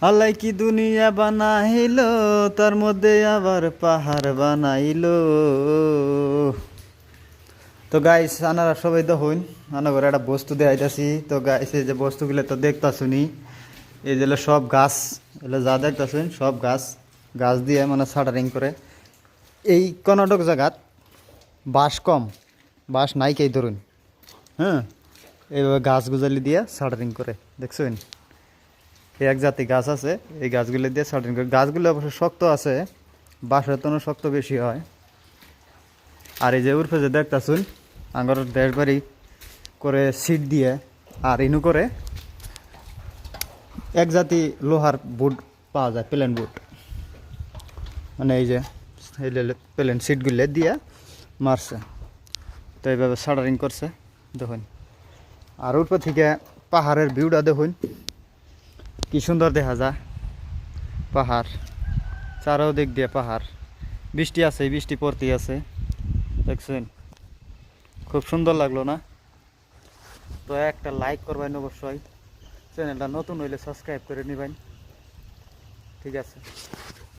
আল্লাহ কি দুনিয়া বানাইলো, তার মধ্যে আবার পাহাড় বানাইলো। তো গাইস আনারা সবাই তো হইন, আনা করে একটা বস্তু দেখাইতাছি। তো গাইস এই যে বস্তুগুলো তো দেখতাছুনি, এই যে হলো সব গাছ, এগুলো যা দেখতাছুন সব গাছ, গাছ দিয়ে মানে শাটারিং করে। এই কর্ণাটক জায়গাত বাঁশ কম, বাঁশ নাই কেই ধরুন। হ্যাঁ, এইভাবে গাছ গুজালি দিয়ে শাটারিং করে, দেখছেন? এই এক জাতি গাছ আছে, এই গাছগুলো দিয়ে শাটারিং করে। গাছগুলো অবশ্য শক্ত আছে, বাঁশের তো শক্ত বেশি হয়। আর এই যে উর্ফে যে দেখতাছুন আঙ্গর দেড় বাড়ি করে সিট দিয়ে, আর ইনু করে এক জাতি লোহার বুট পাওয়া যায়, প্লেন বুট, মানে এই যে প্লেন সিটগুলো দিয়ে মারছে। তো এইভাবে শাটারিং করছে দেখুন। আর উপর থেকে পাহাড়ের ভিউটা দেখুন, কি সুন্দর দেখা যায় পাহাড়, চারোদিক দিয়ে পাহাড়। বৃষ্টি আছে, বৃষ্টি পড়তেই আছে, দেখছেন? খুব সুন্দর লাগলো না? তো একটা লাইক করবেন অবশ্যই, চ্যানেলটা নতুন হইলে সাবস্ক্রাইব করে নেবেন, ঠিক আছে?